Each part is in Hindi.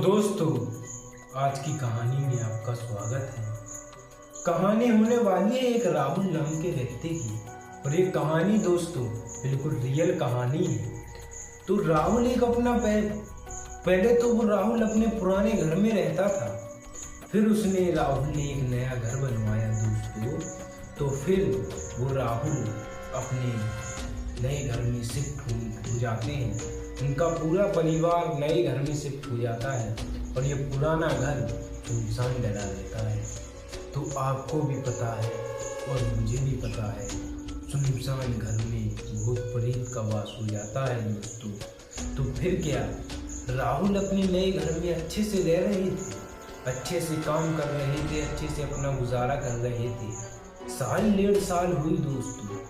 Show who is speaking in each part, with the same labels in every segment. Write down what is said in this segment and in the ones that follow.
Speaker 1: दोस्तों, आज की कहानी में आपका स्वागत है। कहानी होने वाली है एक राहुल नाम के व्यक्ति की, और ये कहानी दोस्तों बिल्कुल रियल कहानी है। तो राहुल एक अपना पहले तो वो राहुल अपने पुराने घर में रहता था। फिर राहुल ने एक नया घर बनवाया दोस्तों। तो फिर वो राहुल अपने नए घर में शिफ्ट हो जाते हैं। उनका पूरा परिवार नए घर में शिफ्ट हो जाता है और ये पुराना घर सुनसान डरा रहता है। तो आपको भी पता है और मुझे भी पता है, सुनसान घर में भूत प्रेत का वास हो जाता है दोस्तों। तो फिर क्या, राहुल अपने नए घर में अच्छे से रह रहे थे, अच्छे से काम कर रहे थे, अच्छे से अपना गुजारा कर रहे थे। साल 1.5 साल हुई दोस्तों।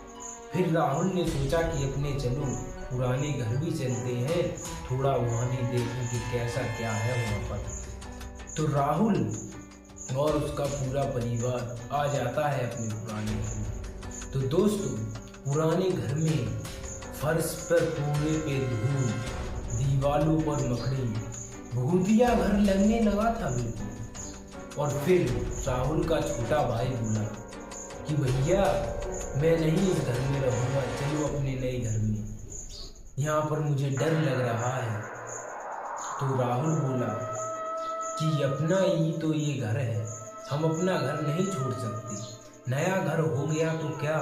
Speaker 1: फिर राहुल ने सोचा कि अपने चलो पुराने घर भी चलते हैं, थोड़ा वहाँ भी देखें कि कैसा क्या है वहाँ पर। तो राहुल और उसका पूरा परिवार आ जाता है अपने पुराने घर में। तो दोस्तों, पुराने घर में फर्श पर पूरे पे धूल, दीवालों पर मकड़ी, भूतिया घर लगने लगा था बिल्कुल। और फिर राहुल का छोटा भाई बोला कि भैया मैं नहीं इस घर में रहूँगा, चलो अपने नए घर में, यहाँ पर मुझे डर लग रहा है। तो राहुल बोला कि अपना ही तो ये घर है, हम अपना घर नहीं छोड़ सकते। नया घर हो गया तो क्या,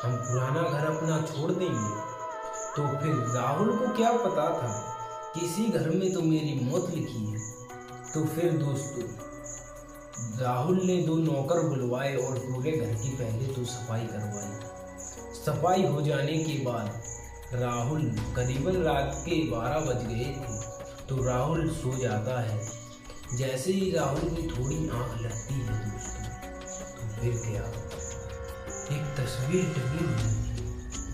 Speaker 1: हम पुराना घर अपना छोड़ देंगे। तो फिर राहुल को क्या पता था कि इसी घर में तो मेरी मौत लिखी है। तो फिर दोस्तों, राहुल ने 2 नौकर बुलवाए और पूरे घर की पहले तो सफाई करवाई। सफाई हो जाने के बाद राहुल करीबन रात के 12 बज गए थे। तो राहुल सो जाता है। जैसे ही राहुल की थोड़ी आंख लगती है दोस्तों, तो फिर क्या, एक तस्वीर टंगी हुई थी,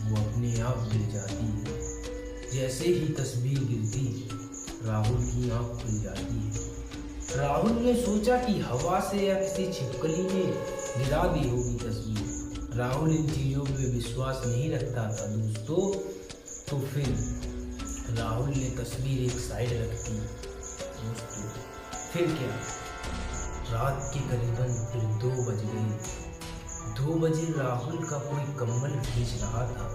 Speaker 1: वो अपने आप गिर जाती है। जैसे ही तस्वीर गिरती है, राहुल की आंख खुल जाती है। राहुल ने सोचा कि हवा से या किसी छिपकली ने गिरा दी होगी तस्वीर। राहुल इन चीज़ों पे विश्वास नहीं रखता था दोस्तों। तो फिर राहुल ने तस्वीर एक साइड रख दी दोस्तों। फिर क्या, रात के करीबन फिर 2 बज गए। 2 बजे राहुल का कोई कंबल खींच रहा था।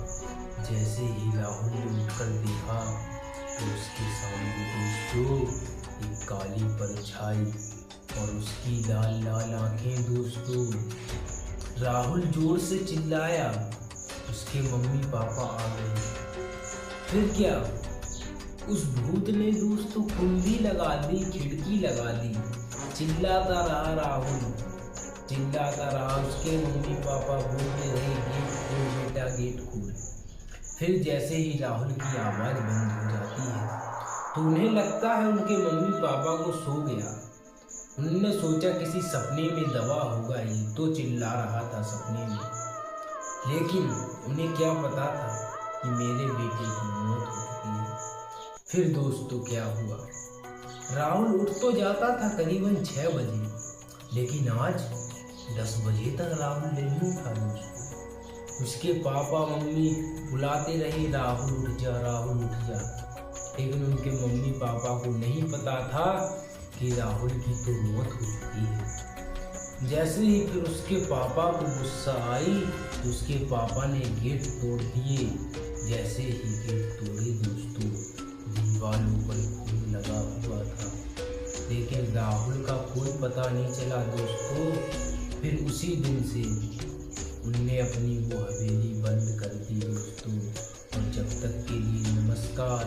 Speaker 1: जैसे ही राहुल ने उठकर देखा तो उसके सामने दोस्तों एक काली परछाई और उसकी लाल लाल आंखें दोस्तों। राहुल जोर से चिल्लाया, उसके मम्मी पापा आ गए। फिर क्या, उस भूत ने दोस्तों कुंडी लगा दी, खिड़की लगा दी। चिल्लाता रहा राहुल, चिल्लाता रहा। उसके मम्मी पापा बोलते रहे, गेट खोल बेटा, गेट खोल। फिर जैसे ही राहुल की आवाज़ बंद हो जाती है तो उन्हें लगता है उनके मम्मी पापा को सो गया। उन्होंने सोचा किसी सपने में दवा होगा, ये तो चिल्ला रहा था सपने में। लेकिन उन्हें क्या पता था कि मेरे बेटे की मौत हो चुकी है। फिर दोस्तों क्या हुआ, राहुल उठ तो जाता था करीबन 6 बजे, लेकिन आज 10 बजे तक राहुल नहीं उठा दोस्तों। उसके पापा मम्मी बुलाते रहे, राहुल उठ जा, राहुल उठ जा। लेकिन उनके मम्मी पापा को नहीं पता था कि राहुल की तो मौत हो चुकी है। जैसे ही फिर उसके पापा को गुस्सा आई तो उसके पापा ने गेट तोड़ दिए। जैसे ही गेट तोड़े दोस्तों, दीवालों पर खून लगा हुआ था, लेकिन राहुल का कोई पता नहीं चला दोस्तों। फिर उसी दिन से उनने अपनी वो हवेली बंद कर दी दोस्तों। और जब तक के लिए नमस्कार।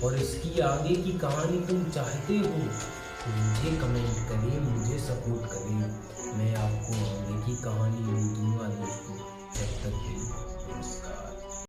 Speaker 1: और इसकी आगे की कहानी तुम चाहते हो तो मुझे कमेंट करें, मुझे सपोर्ट करें। मैं आपको आगे की कहानी